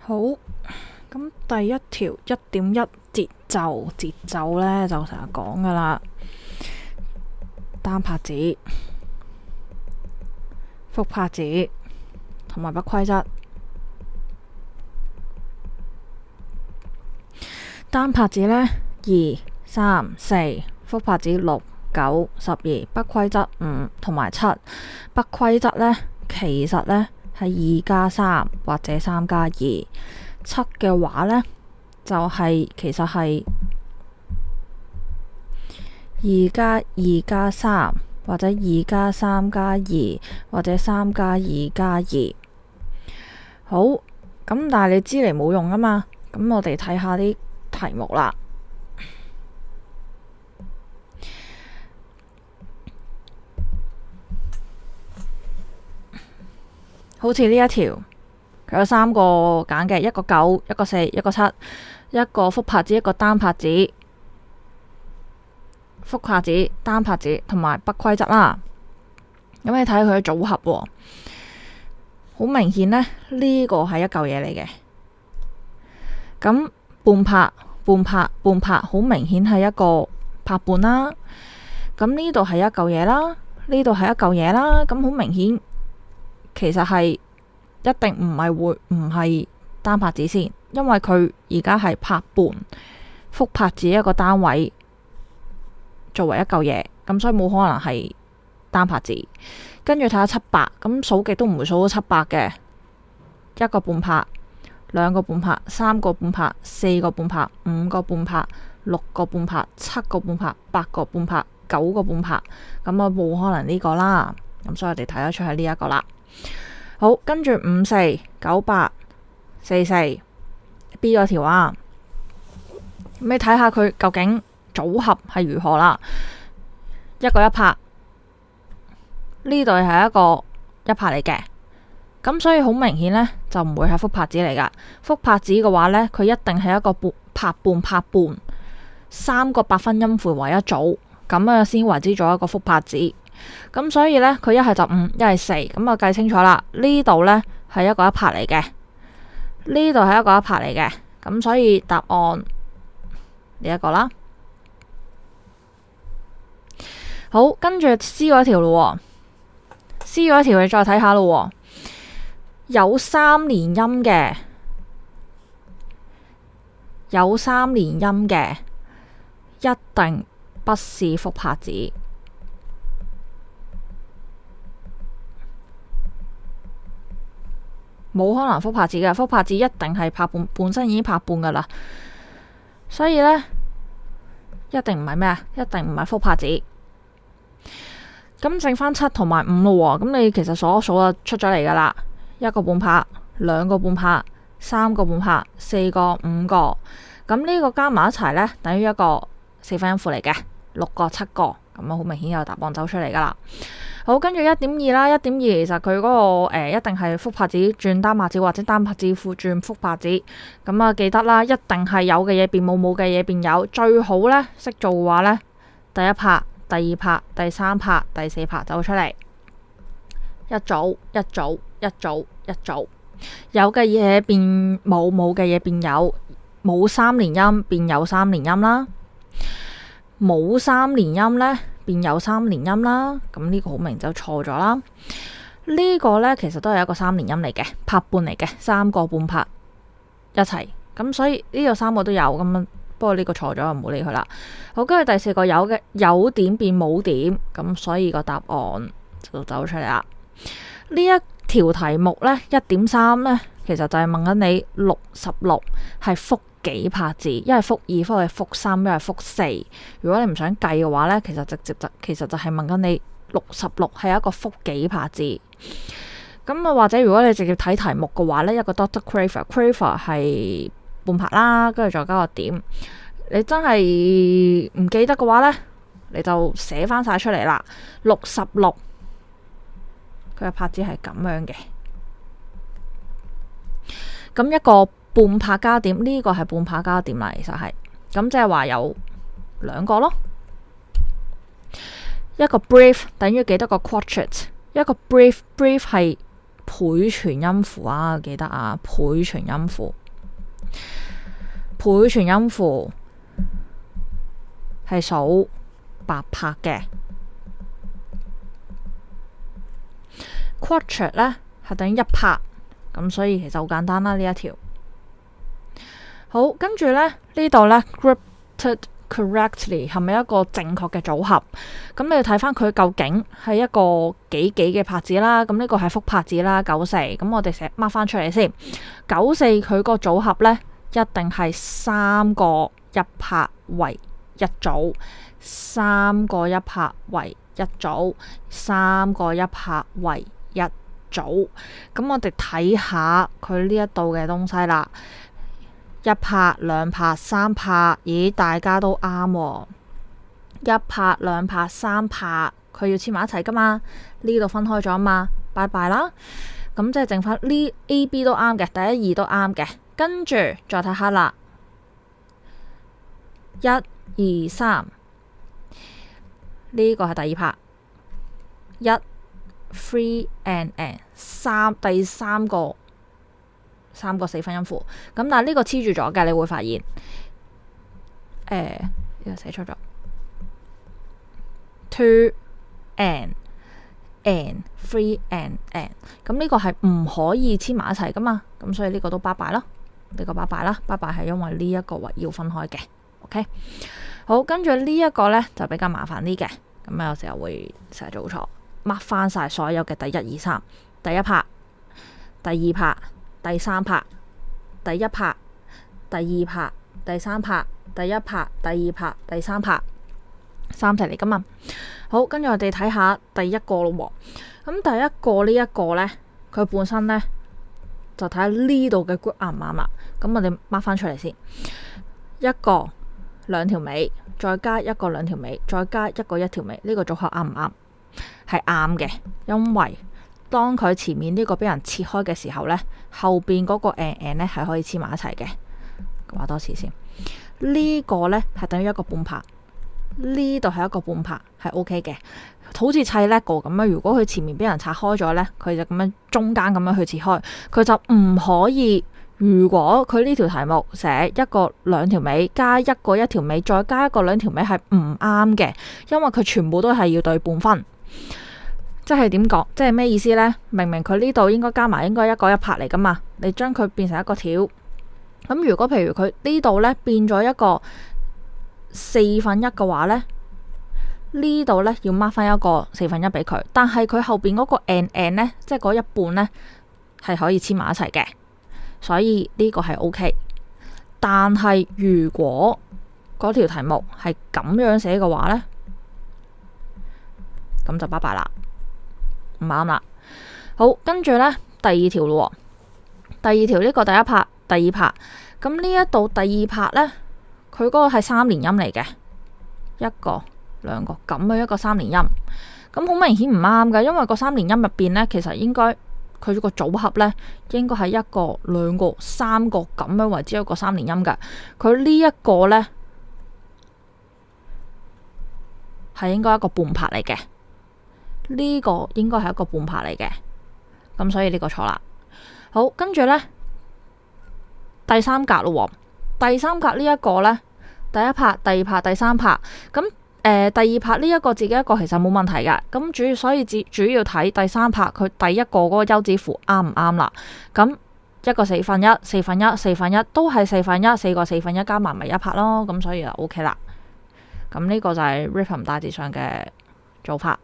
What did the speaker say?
好，咁第一條1.1節奏呢，就成日講噶啦，單拍子、複拍子同埋不規則。單拍子呢，2、3、4，複拍子6、9、12，不規則5同埋7。不規則呢，其實呢係2+3或者3+2。7嘅話呢，就係其實係2+2+3或者2+3+2或者3+2+2。好，咁但係你知嚟冇用啊嘛，咁我哋睇下啲題目啦。好似呢一條，佢有3個揀嘅，一個9，一個4，一個7，一個複拍子，一個單拍子，複拍子、單拍子同埋不規則啦。咁你睇佢嘅組合喎，好明顯呢，呢個係一嚿嘢嚟嘅。咁半拍、半拍、半拍，好明顯係一個拍半啦。咁呢度係一嚿嘢啦，呢度係一嚿嘢啦。咁好明顯，其實係一定唔係單拍子先，因為佢而家係拍半，複拍子一個單位作為一嚿嘢，咁所以冇可能係單拍子。跟住睇下700，咁數極都唔會數到700嘅，一個半拍、2個半拍、3個半拍、4個半拍、5個半拍、6個半拍、7個半拍、8個半拍、9個半拍，咁啊冇可能呢個啦。咁所以我哋睇得出係呢一個啦。好，跟住54、98、44 B 嗰條啊，咁你睇下佢究竟組合係如何啦。一個一拍，呢度係一個一拍嚟嘅，咁所以好明顯呢，就唔會係複拍子嚟噶。複拍子嘅話呢，佢一定係一個拍半拍半，3個八分音符為一組，咁啊先為之咗一個複拍子。咁所以呢，佢一係就5，一係4，咁啊計清楚啦。呢度呢係一個一拍嚟嘅，呢度係一個一拍嚟嘅，咁所以答案呢一個啦。好，跟住 C 嗰條咯，C 嗰條你再睇下咯，有3連音嘅，有3連音嘅，一定不是複拍子。冇可能複拍子嘅，複拍子一定係拍半，本身已經拍半噶啦，所以呢，一定唔係咩啊？一定唔係複拍子。咁剩翻7同埋5咯，咁你其實數一數就出咗嚟噶啦，一個半拍、2個半拍、3個半拍、4個、5個，咁呢個加埋一齊呢，等於一個4分音符嚟嘅，6個、7個，咁啊好明顯有答案走出嚟噶啦。好，跟住 1.2 啦，1.2其實佢嗰個一定係複拍子轉單拍子或者單拍子轉複拍子，咁啊記得啦，一定係有嘅嘢變冇，冇嘅嘢變有，最好呢，識做嘅話呢，第一拍、第二拍、第3拍、第4拍走出嚟，一組一組一組一組，有嘅嘢變冇，冇嘅嘢變有，冇3連音變有3連音啦，冇3連音呢，變有3連音啦，咁呢個好明就錯咗啦。呢個呢，其實都係一個3連音嚟嘅，拍半嚟嘅，3個半拍一齊，咁所以呢個3個都有咁樣，不過呢個錯咗就唔好理佢啦。好，跟住第4個有點變冇點，咁所以個答案就走出嚟啦。呢一條題目呢，1.3呢，其實就係問緊你66係複幾拍子，一係複2，一係複3，一係複4。如果你唔想計嘅話呢，其實其實就係問緊你66係一個複幾拍子。咁啊，或者如果你直接睇題目嘅話呢，一個 Dr. Craver 係半拍啦，跟住再加個點。你真係唔記得嘅話呢，你就寫翻晒出嚟啦。66佢嘅拍子係咁樣嘅，咁一個半拍加點，呢個係半拍加點啦，其實係咁，即係話有2個咯。一個 brief 等於幾多個 quartet？一個 brief 係倍全音符啊，記得啊，倍全音符，倍全音符係數8拍嘅。quatuor 咧係等於1拍，咁所以其實好簡單啦呢一條。好，跟住咧呢度咧 grouped correctly 係咪一個正確嘅組合？咁你要睇翻佢究竟係一個幾嘅拍子啦。咁呢個係複拍子啦，94。咁我哋成日 mark 翻出嚟先。94佢個組合咧一定係3個1拍為一組，3個1拍為一組，3個1拍為一組。咁我哋睇下佢呢一度嘅東西啦。1拍、2拍、3拍，咦，大家都啱喎。1拍、2拍、3拍，佢要黐埋一齊噶嘛？呢度分開咗嘛？拜拜啦。咁即係剩翻呢 A、B 都啱嘅，第一、2都啱嘅。跟住再睇下啦，1、2、3，呢個係第2拍。1 3 and 3，第三個4分音符。咁但係呢個黐住咗嘅，你會發現呢個寫錯咗。2 and 3 and 咁呢個係唔可以黐埋一齊噶嘛，咁所以呢個都拜拜啦，呢個拜拜啦，拜拜係因為呢一個位要分開嘅。OK， 好，跟住呢一個呢就比較麻煩啲嘅，咁有時候會成日做錯，mark 翻晒所有嘅第1、2、3，第1拍、第2拍、第3拍、第1拍、第2拍、第3拍、第1拍、第2拍、第3拍，3題嚟噶嘛。好，跟住我哋睇下第一個咯。咁第一個呢一個呢，佢本身呢，就睇下呢度嘅 group 啱唔啱啦。咁我哋 mark 翻出嚟先，一個2條尾，再加一個2條尾，再加一個1條尾，呢個組合啱唔啱？係啱嘅，因為當佢前面呢個俾人切開嘅時候呢，後邊嗰個呢係可以黐埋一齊嘅。話多次先，呢個呢係等於一個半拍，呢度係一個半拍，係 OK 嘅，好似砌 Lego 咁樣。如果佢前面俾人拆開咗呢，佢就咁樣中間咁樣去切開，佢就唔可以。如果佢呢條題目寫一個2條尾加一個1條尾，再加一個2條尾，係唔啱嘅，因為佢全部都係要對半分。即係點講？即係咩意思呢？明明佢呢度應該加埋應該一個1拍嚟噶嘛，你將佢變成一個條。咁如果譬如佢呢度呢變咗一個4分1嘅話呢，呢度呢要 mark 翻一個4分1俾佢，但係佢後邊嗰個 and 呢，即係嗰一半呢，係可以黐埋一齊嘅，所以呢個係 OK。但係如果嗰條題目係咁樣寫嘅話呢，咁就拜拜啦，唔啱啦。好，跟住呢，第2條咯。第2條呢個第1拍、第2拍，咁呢一度第2拍呢，佢嗰個係3連音嚟嘅，一個、2個咁樣一個3連音，咁好明顯唔啱嘅，因為個3連音入邊呢，其實應該佢個組合呢，應該係一個、2個、3個咁樣為之一個3連音嘅。佢呢一個呢，係應該一個半拍嚟嘅，呢個應該係一個半拍嚟嘅，咁所以呢個錯啦。好，跟住呢，第3格咯。第3格呢一個呢，第1拍、第2拍、第3拍，咁第2拍呢一個自己一個其實冇問題嘅，咁所以主要睇第3拍佢第一個嗰個休止符啱唔啱啦。咁一個4分1、4分1、4分1都係4分1，4個4分1加埋咪1拍咯，咁所以就 OK 啦。咁呢個就係 rhythm 大致上嘅做法。